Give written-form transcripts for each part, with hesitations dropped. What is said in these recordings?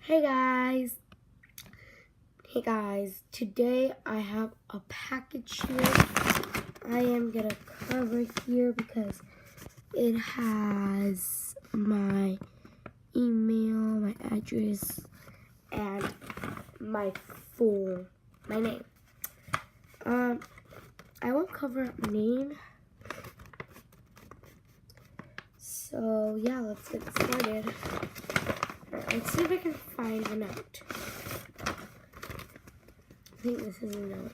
Hey guys! Hey guys, today I have a package here. I am gonna cover here because it has my email, my address, and my name. I won't cover up my name. So yeah, let's get started. Alright, let's see if I can find the note. I think this is a note.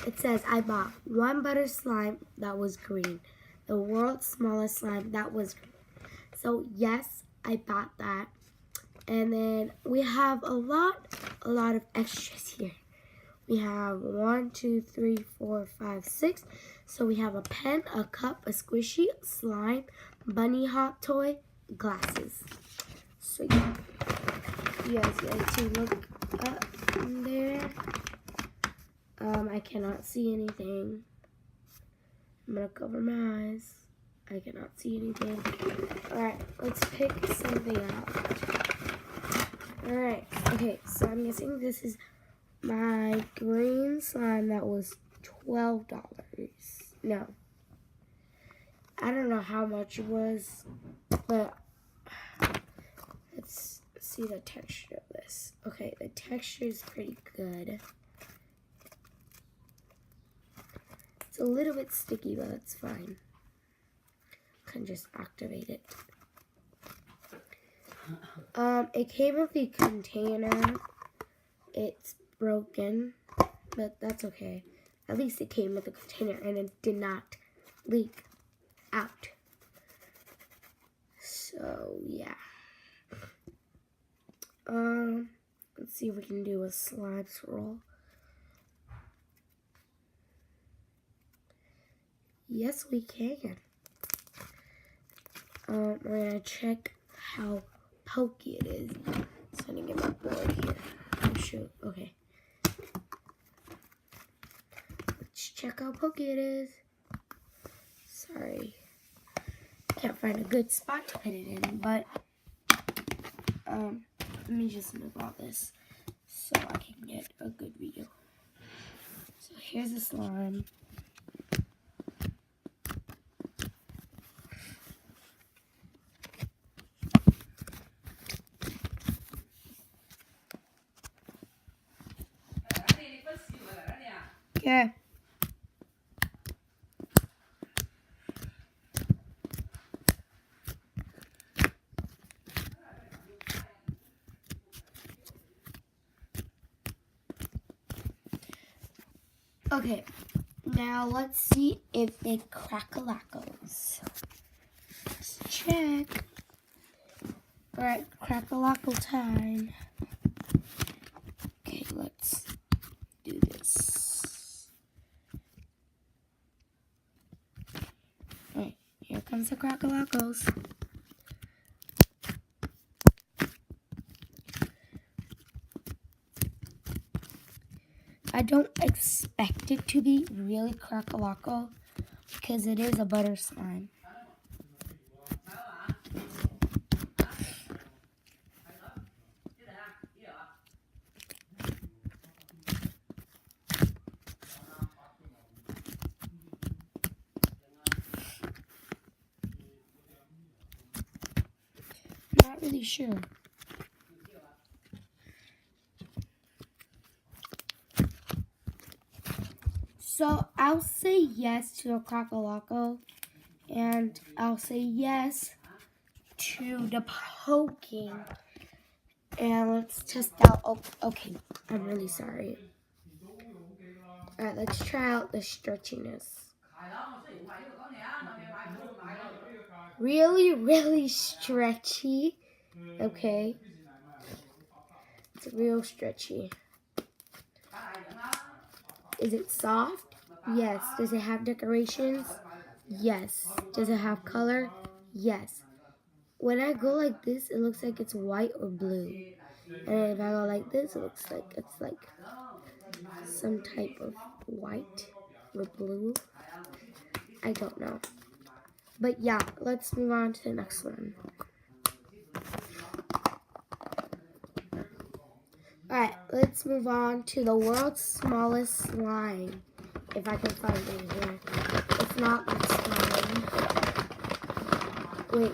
It says, I bought one butter slime that was green. The world's smallest slime that was green. So yes, I bought that. And then we have a lot of extras here. We have 1, 2, 3, 4, 5, 6. So we have a pen, a cup, a squishy, slime, bunny hop toy, glasses. So yeah, you guys get to look up there. I cannot see anything. I'm gonna cover my eyes. I cannot see anything. Alright, let's pick something out. Alright, okay, so I'm guessing this is my green slime that was $12. No. I don't know how much it was, but let's see the texture of this. Okay, the texture is pretty good. It's a little bit sticky, but it's fine. Can just activate it. It came with the container. It's broken, but that's okay. At least it came with the container and it did not leak out. So yeah. Let's see if we can do a slime swirl. Yes, we can. We're gonna check how pokey it is. So I'm gonna get my board here. Oh shoot, okay. Let's check how pokey it is. Sorry. Can't find a good spot to put it in, but let me just move all this so I can get a good view. So here's the slime. Okay. Okay, now let's see if it crackalackles. Let's check. Alright, crackalackle time. Okay, let's do this. Alright, here comes the crackalackles. I don't expect it to be really crackalackle because it is a butter slime. Not really sure. So I'll say yes to a crackalackle, and I'll say yes to the poking. And let's test out. Oh, okay, I'm really sorry. Alright, let's try out the stretchiness. Really stretchy. Okay. It's real stretchy. Is it soft? Yes. Does it have decorations? Yes. Does it have color? Yes. When I go like this, it looks like it's white or blue. And if I go like this, it looks like it's like some type of white or blue. I don't know. But yeah, let's move on to the next one. let's move on to the world's smallest slime. If I can find it here. If not, that's fine. Wait.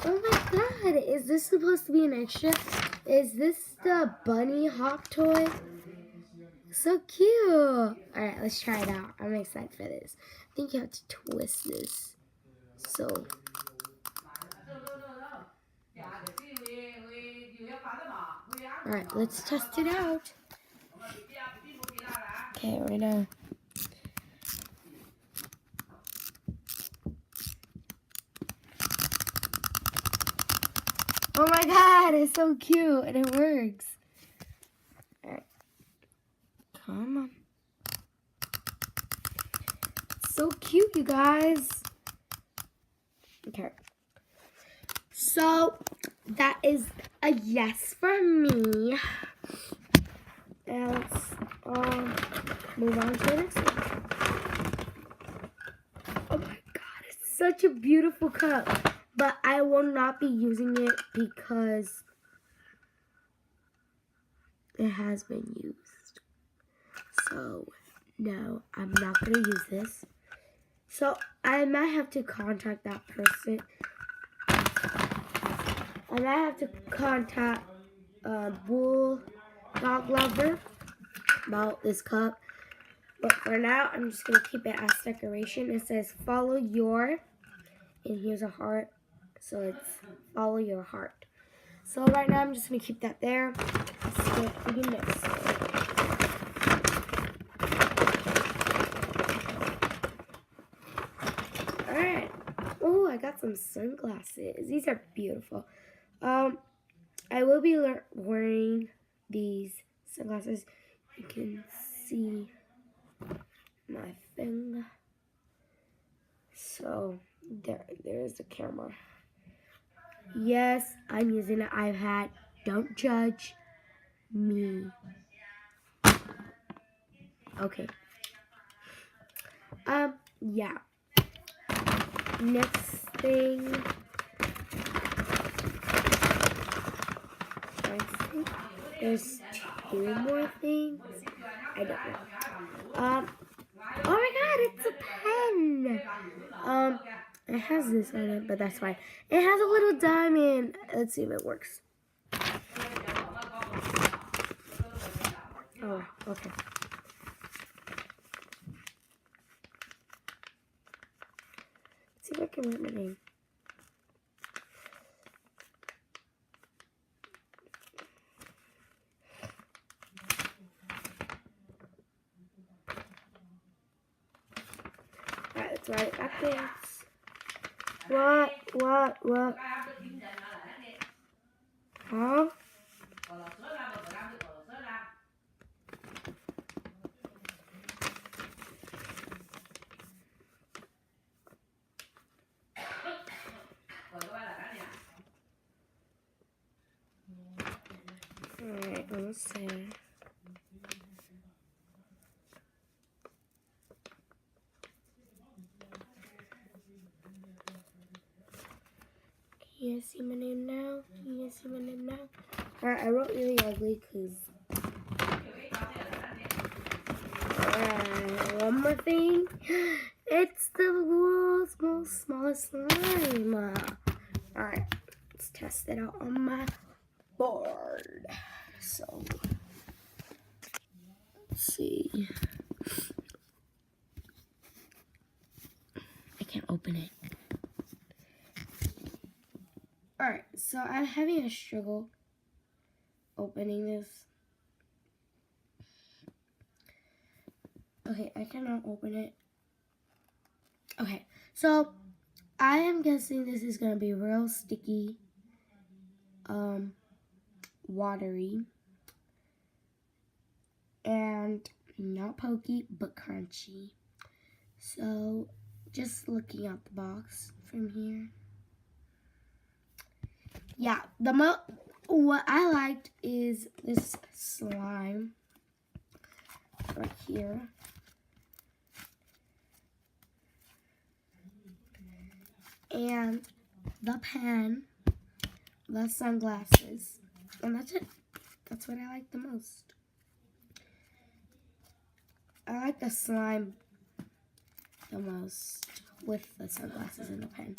Oh my god, is this supposed to be an extra? Is this the bunny hop toy? So cute. Alright, let's try it out. I'm excited for this. I think you have to twist this. So. Alright, let's test it out. Okay, right now. Oh my god, it's so cute and it works. Alright. Come on. So cute, you guys. Okay. So that is a yes for me. Now let's move on to the next one. Oh my god, it's such a beautiful cup. But I will not be using it because it has been used. So, no, I'm not going to use this. So, I might have to contact that person. I might have to contact Bull Dog Lover about this cup. But for now, I'm just going to keep it as decoration. It says, follow your, and here's a heart. So it's follow your heart. So right now I'm just going to keep that there. Let's go to the next one. Alright. Oh, I got some sunglasses. These are beautiful. I will be wearing these sunglasses. You can see my finger. So there's the camera. Yes, I'm using an iPad. Don't judge me. Okay. Yeah. Next thing. I think there's 2 more things. I don't know. Oh my god, it's a pen. It has this on it, but that's fine. It has a little diamond. Let's see if it works. Oh, okay. Let's see if I can write my name. Alright, let's write it backwards. What? Huh? Alright, let's see. Can you see my name now? Alright, I wrote really ugly because... Alright, one more thing. It's the world's most smallest slime. Alright, let's test it out on my board. So, let's see. I can't open it. Alright, so I'm having a struggle opening this. Okay, I cannot open it. Okay, so I am guessing this is going to be real sticky, watery, and not pokey, but crunchy. So, just looking at the box from here. Yeah, what I liked is this slime right here. And the pen, the sunglasses, And that's it. That's what I like the most. I like the slime the most with the sunglasses and the pen.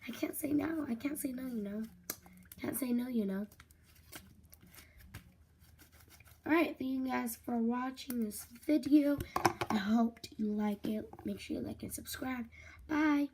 I can't say no. I can't say no, you know. Can't say no, you know. Alright, thank you guys for watching this video. I hope you like it. Make sure you like and subscribe. Bye.